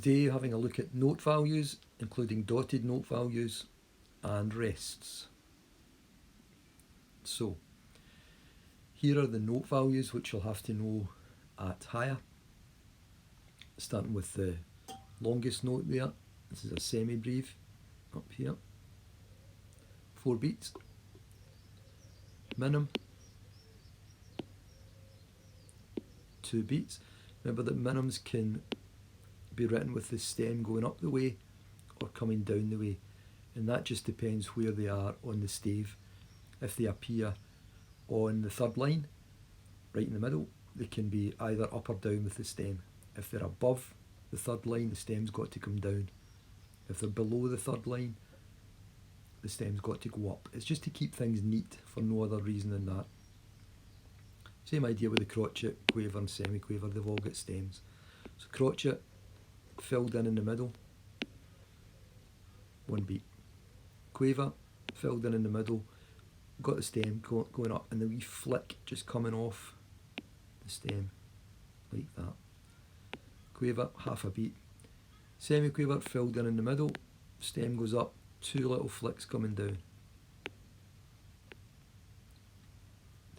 Today having a look at note values, including dotted note values and rests. So here are the note values which you'll have to know at higher. Starting with the longest note there, this is a semi-breve up here, 4 beats. Minim, 2 beats. Remember that minims can be written with the stem going up the way or coming down the way, and that just depends where they are on the stave. If they appear on the third line, right in the middle, they can be either up or down with the stem. If they're above the third line, the stem's got to come down. If they're below the third line, the stem's got to go up. It's just to keep things neat for no other reason than that. Same idea with the crotchet, quaver and semi-quaver, they've all got stems. So crotchet, filled in the middle, 1 beat. Quaver, filled in the middle, got the stem going up, and the wee flick just coming off the stem, like that. Quaver, half a beat. Semi-quaver, filled in the middle, stem goes up, 2 little flicks coming down.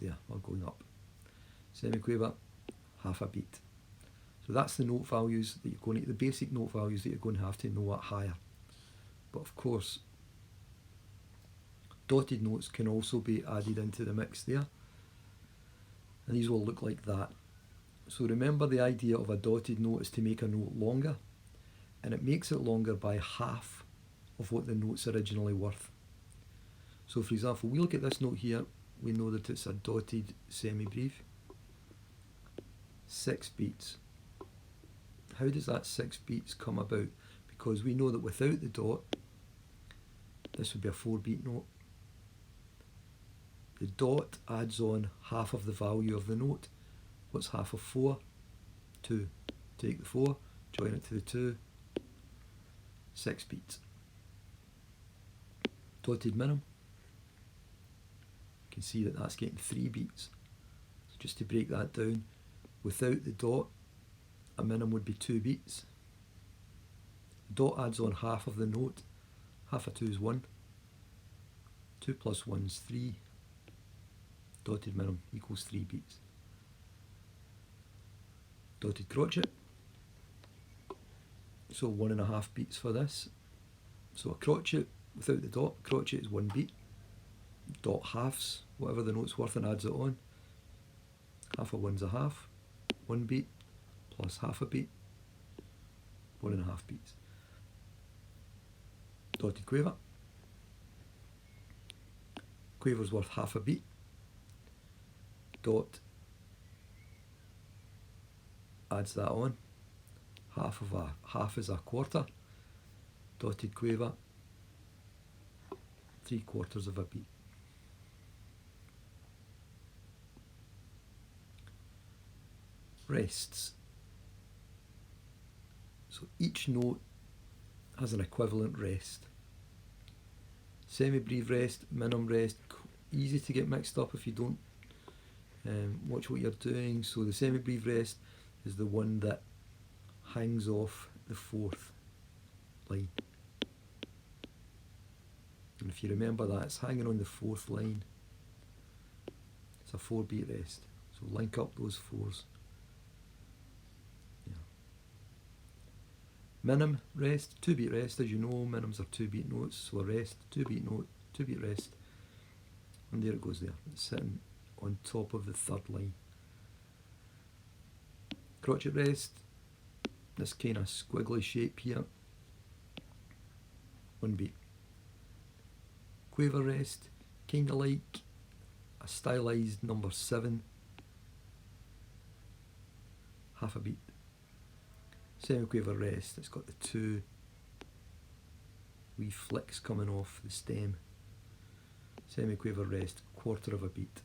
There, or going up. Semi-quaver, half a beat. So that's the note values that you're going to, the basic note values that you're going to have to know at higher. But of course, dotted notes can also be added into the mix there. And these will look like that. So remember, the idea of a dotted note is to make a note longer, and it makes it longer by half of what the note's originally worth. So for example, we look at this note here, we know that it's a dotted semi-breve, 6 beats. How does that 6 beats come about? Because we know that without the dot, this would be a 4 beat note. The dot adds on half of the value of the note. What's half of 4? 2. Take the 4, join it to the 2, 6 beats. Dotted minim, you can see that that's getting 3 beats. So just to break that down, without the dot, a minim would be 2 beats. The dot adds on half of the note. Half of 2 is 1. 2 plus 1 is 3. Dotted minim equals 3 beats. Dotted crotchet, so 1.5 beats for this. So a crotchet without the dot, crotchet is 1 beat. Dot halves whatever the note's worth and adds it on. Half of 1's a half, 1 beat plus half a beat, 1.5 beats. Dotted quaver, quaver's worth half a beat. Dot adds that on, half is a quarter. Dotted quaver, 3/4 of a beat. Rests. So each note has an equivalent rest. Semi-breve rest, minim rest, easy to get mixed up if you don't watch what you're doing. So the semi-breve rest is the one that hangs off the 4th line. And if you remember that, it's hanging on the 4th line. It's a 4 beat rest. So link up those 4s. Yeah. Minim rest, 2 beat rest, as you know, minims are 2 beat notes, so a rest, 2 beat note, 2 beat rest. And there it goes there, it's sitting on top of the 3rd line. Crotchet rest, this kind of squiggly shape here, 1 beat. Quaver rest, kind of like a stylized number 7, half a beat. Semi-quaver rest, it's got the 2 wee flicks coming off the stem. Semi-quaver rest, 1/4 of a beat.